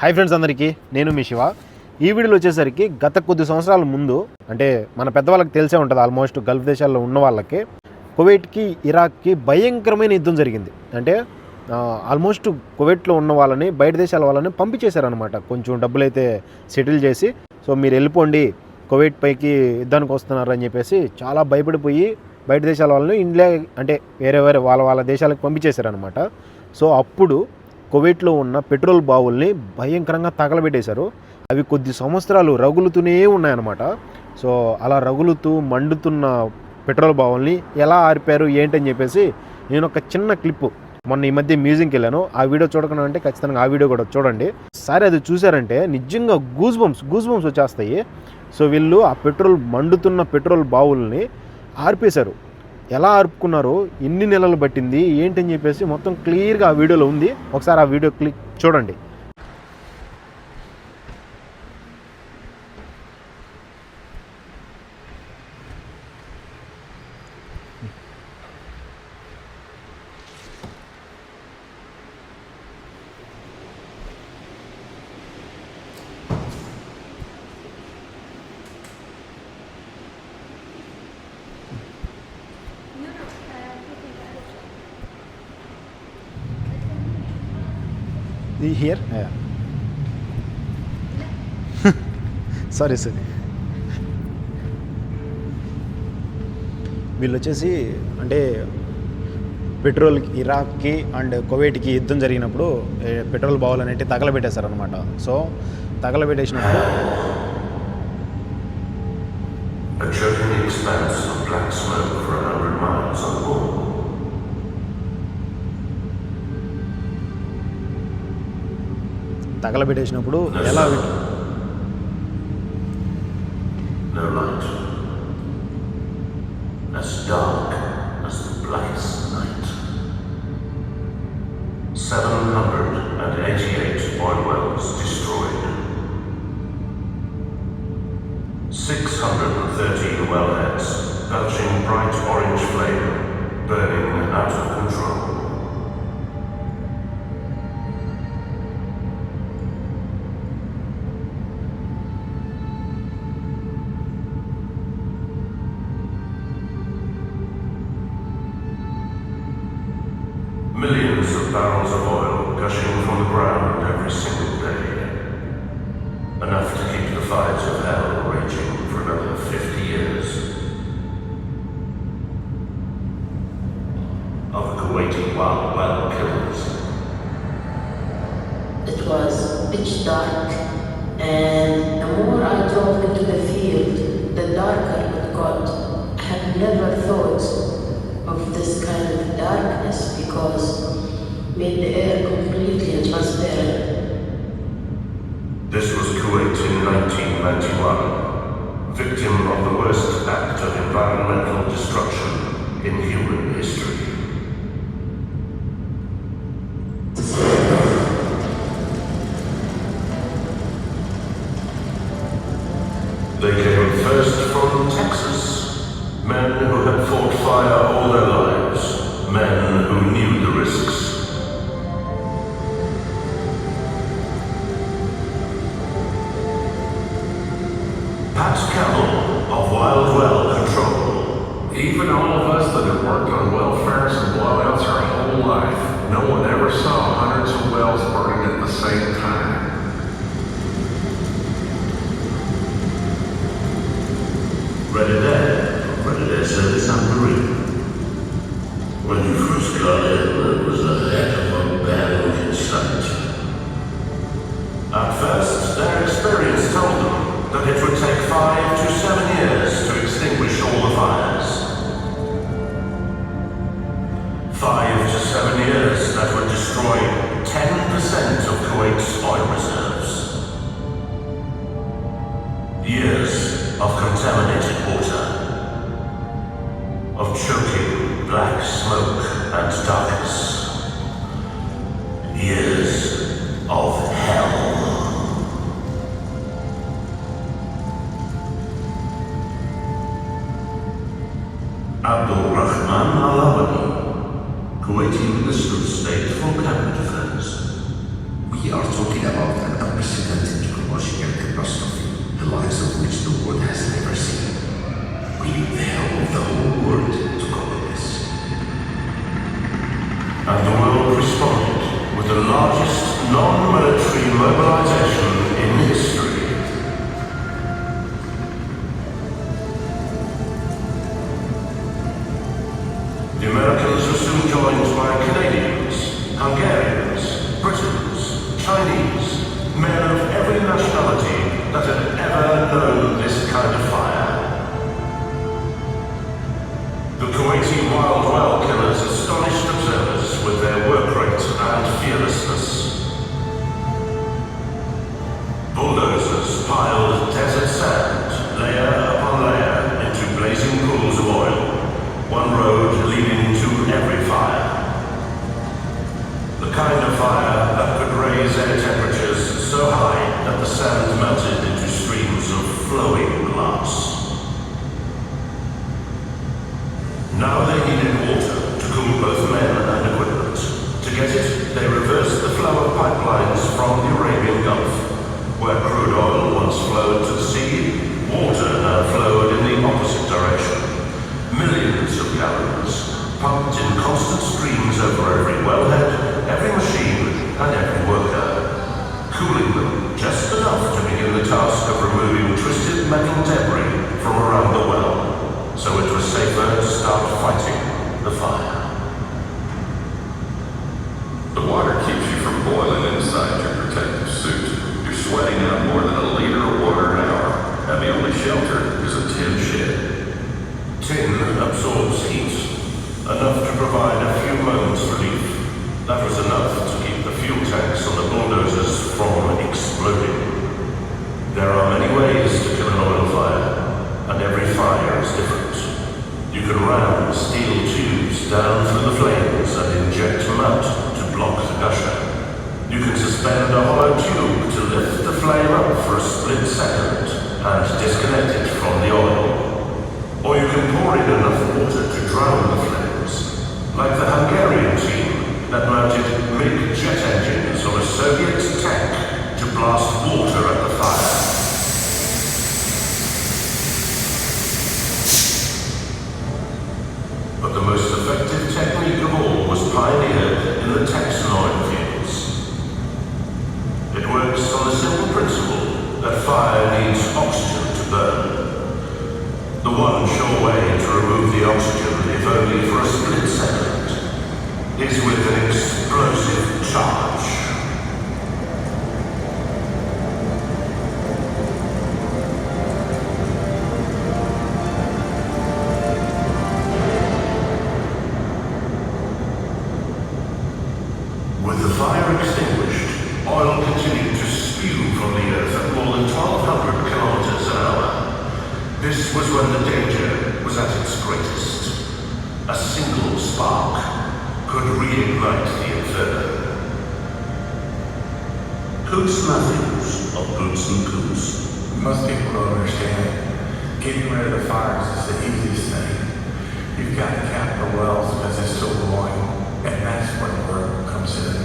Hi friends, అందరికీ నేను మీ శివ. ఈ వీడియోలో వచ్చేసరికి గత కొద్ది సంవత్సరాల ముందు, అంటే మన పెద్దవాళ్ళకి తెలిసే ఉంటుంది, ఆల్మోస్ట్ గల్ఫ్ దేశాల్లో ఉన్న వాళ్ళకి కువైట్కి ఇరాక్కి భయంకరమైన యుద్ధం జరిగింది. అంటే ఆల్మోస్ట్ కువైట్లో ఉన్న వాళ్ళని, బయట దేశాల వాళ్ళని పంపించేశారనమాట. కొంచెం డబ్బులైతే సెటిల్ చేసి, సో మీరు వెళ్ళిపోండి, కువైట్ పైకి యుద్ధానికి వస్తున్నారు అని చెప్పేసి చాలా భయపడిపోయి బయట దేశాల వాళ్ళని ఇండియా అంటే వేరే వాళ్ళ దేశాలకు పంపించేశారనమాట. సో అప్పుడు కువైట్లో ఉన్న పెట్రోల్ బావుల్ని భయంకరంగా తగలబెట్టేశారు. అవి కొద్ది సంవత్సరాలు రగులుతూనే ఉన్నాయన్నమాట. సో అలా రగులుతూ మండుతున్న పెట్రోల్ బావుల్ని ఎలా ఆర్పారు ఏంటని చెప్పేసి నేను ఒక చిన్న క్లిప్పు మొన్న ఈ మధ్య మ్యూజియంకి వెళ్ళాను. ఆ వీడియో చూడకుండా అంటే ఖచ్చితంగా ఆ వీడియో కూడా చూడండి. సరే, అది చూసారంటే నిజంగా గూస్ బంప్స్ వచ్చేస్తాయి. సో వీళ్ళు ఆ మండుతున్న పెట్రోల్ బావుల్ని ఆర్పేశారు. ఎలా ఆర్పుకున్నారో, ఎన్ని నెలలు పట్టింది ఏంటని చెప్పేసి మొత్తం క్లియర్గా ఆ వీడియోలో ఉంది. ఒకసారి ఆ వీడియో క్లిక్ చూడండి. Here? Yeah. సారీ వీళ్ళు వచ్చేసి అంటే పెట్రోల్కి, ఇరాక్కి అండ్ కువైట్కి యుద్ధం జరిగినప్పుడు పెట్రోల్ బావులు అనేవి తగలబెట్టేశారనమాట. సో తగలబెట్టేసినప్పుడు తగలబెట్టేసినప్పుడు ఎలా as dark as the blackest night. 788 oil wells destroyed. 613 wellheads belching bright orange flame, burning out of control. Millions of barrels of oil gushing from the ground every single day. Enough to keep the fires of hell raging for another 50 years. Of the Kuwaiti well killers. It was pitch dark, and the more I drove into the field, the darker it got. I had never thought of this kind of darkness because made the air completely transparent. This was Kuwait in 1991, victim of the worst act of environmental destruction in human history. They came first from Texas. Men who had fought fire all their lives. Men who knew the risks. Pat Campbell of Wild Well Control. Even all of us that have worked on welfares and blowouts our whole life, no one ever saw hundreds of wells burning at the same time. Ready there service on Marine. When you first got in, it was a heck of a bad looking sight. At first, their experience told them that it would take 5 to 7 years to extinguish all the fires. 5 to 7 years that would destroy 10% of Kuwait's oil reserves. Years of contaminated water, of choking black smoke and darkness. Years of hell. Abdul Rahman Al-Awani, Kuwaiti Minister of State for Cabinet Affairs. We are talking about an military mobilization in history. The Americans were soon joined by Canadians, Hungarians, Britons, Chinese, men of every nationality that had ever known this kind of fire. The Kuwaiti wild well killers astonished observers with their work rate and fearlessness. Bulldozers piled desert sand, layer upon layer, into blazing pools of oil, one road leading to every fire. The kind of fire that could raise air temperatures so high that the sand melted into streams of flowing glass. Now they needed water to cool both men and equipment. To get it, they reversed the flow of pipelines from the Arabian Gulf. Where crude oil once flowed to the sea, water now flowed in the opposite direction. Millions of gallons, pumped in constant streams over every wellhead, every machine, and every worker, cooling them just enough to begin the task of removing twisted metal debris from around the well, so it was safer to start fighting the fire. The water keeps you from boiling inside your protective suit. You're sweating out more than a liter of water an hour, and the only shelter is a tin shed. Tin absorbs heat, enough to provide a few moments relief. That was enough to keep the fuel tanks on the bulldozers from exploding. There are many ways to kill an oil fire, and every fire is different. You can ram steel tubes down through the flames and inject mud to block the gusher. You can suspend a hollow tube to lift the flame up for a split second and disconnect it from the oil. Or you can pour in enough water to drown the flames, like the Hungarian team that mounted MiG jet engines on a Soviet tank to blast water at the fire. But the most effective technique of all was pioneered in the Texan oil fields. It works on the simple principle that fire needs oxygen to burn. The one sure way to remove the oxygen, if only for a split second, is with an explosive charge. With the fire extinguished, oil continued to spew from the earth at more than 1,200 kilometers an hour. This was when the danger was at its greatest. A single spark could reignite the inferno. Coots nothings of boots and coots. Most people don't understand. Getting rid of the fires is the easiest thing. You've got to cap the wells because they're still going, and that's when work comes in.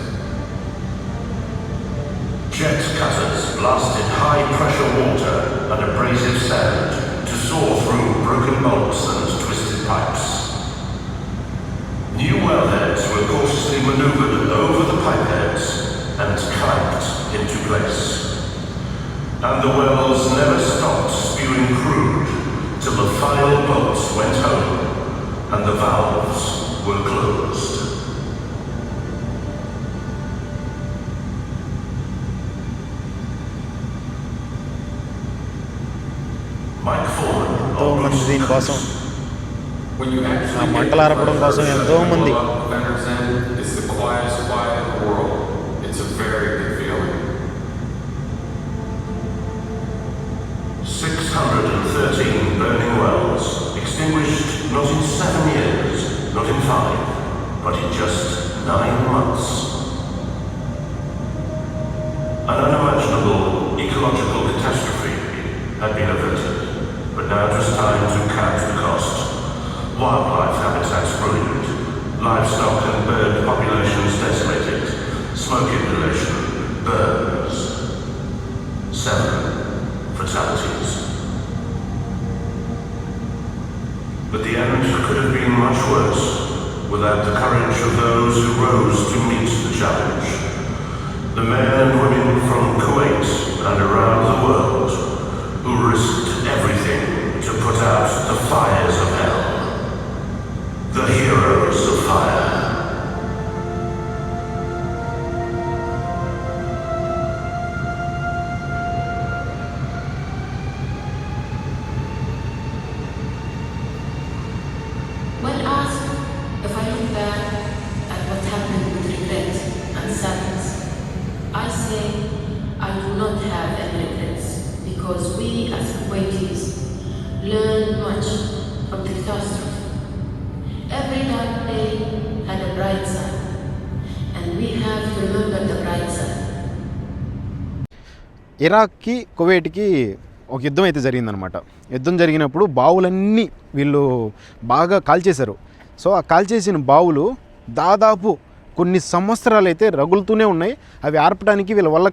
Jet cutters blasted high-pressure water and abrasive sand to saw through broken bolts and twisted pipes. New wellheads were cautiously maneuvered over the pipeheads and clamped into place. And the wells never stopped spewing crude till the final bolts went home and the valves were closed. ఎంతో మంది దీనికోసం When you ఆ actually మంటలు ఆరపడం కోసం ఎంతో మంది vendors in, it's the quietest quiet in the world. It's a very good feeling. 613 burning wells, extinguished not in 7 years, not in 5, but in just 9 months. An unimaginable ecological catastrophe had been averted, but now it was time to count the cost. Wildlife habitats ruined, livestock and bird populations decimated, smoke inhalation, burns. 7 fatalities. But the end could have been much worse without the courage of those who rose to meet the challenge. The men and women from not have any regrets because we as Kuwaitis learned much from the catastrophe. Every dark day had a bright side, and we have to remember the bright side. ఇరాక్కి కువైట్కి ఒక యుద్ధం అయితే జరిగిందనమాట. యుద్ధం జరిగినప్పుడు బావులన్నీ వీళ్ళు బాగా కాల్చేశారు. So ఆ కాల్చేసిన బావులు దాదాపు కొన్ని సంవత్సరాలు అయితే రగులుతూనే ఉన్నాయి. అవి ఆర్పడానికి వీళ్ళ వల్ల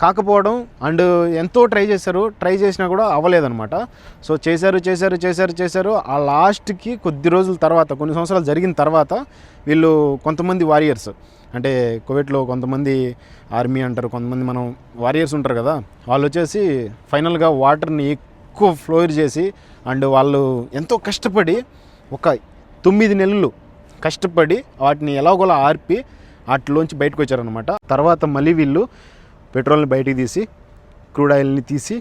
కాకపోవడం అండ్ ఎంతో ట్రై చేసినా కూడా అవ్వలేదన్నమాట. సో చేశారు. ఆ లాస్ట్కి కొద్ది రోజుల తర్వాత, కొన్ని సంవత్సరాలు జరిగిన తర్వాత వీళ్ళు కొంతమంది వారియర్స్, అంటే కువైట్లో కొంతమంది ఆర్మీ అంటారు, కొంతమంది మనం వారియర్స్ ఉంటారు కదా, వాళ్ళు వచ్చేసి ఫైనల్గా వాటర్ని ఎక్కువ ఫ్లోర్ చేసి అండ్ వాళ్ళు ఎంతో కష్టపడి ఒక 9 నెలలు కష్టపడి వాటిని ఎలాగోలా ఆర్పి వాటిలోంచి బయటకు వచ్చారనమాట. తర్వాత మళ్ళీ వీళ్ళు పెట్రోల్ని బయటికి తీసి క్రూడ్ ఆయిల్ని తీసి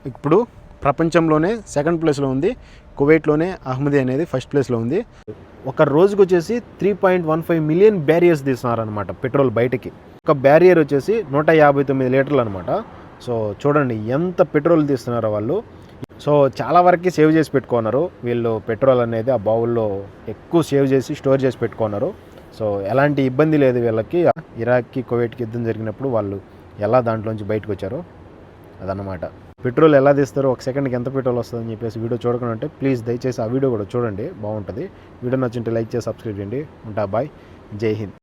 ఇప్పుడు ప్రపంచంలోనే 2nd ప్లేస్లో ఉంది. కువైట్లోనే అహ్మదీ అనేది 1st ప్లేస్లో ఉంది. ఒక రోజుకి వచ్చేసి 3.15 మిలియన్ బ్యారియర్స్ తీస్తున్నారనమాట పెట్రోల్ బయటికి. ఒక బ్యారియర్ వచ్చేసి 159 లీటర్లు అనమాట. సో చూడండి ఎంత పెట్రోల్ తీస్తున్నారో వాళ్ళు. సో చాలా వరకు సేవ్ చేసి పెట్టుకున్నారు వీళ్ళు. పెట్రోల్ అనేది ఆ బావుల్లో ఎక్కువ సేవ్ చేసి స్టోర్ చేసి పెట్టుకున్నారు. సో ఎలాంటి ఇబ్బంది లేదు వీళ్ళకి. ఇరాక్కి కువైట్కి యుద్ధం జరిగినప్పుడు వాళ్ళు ఎలా దాంట్లోంచి బయటకు వచ్చారో అదన్నమాట. పెట్రోల్ ఎలా తీస్తారో, ఒక సెకండ్కి ఎంత పెట్రోల్ వస్తుందని చెప్పేసి వీడియో చూడకుండా ప్లీజ్ దయచేసి ఆ వీడియో కూడా చూడండి, బాగుంటుంది. వీడియో నచ్చింటే లైక్ చేసి సబ్స్క్రైబ్ చేయండి. ఉంటా, బాయ్, జై హింద్.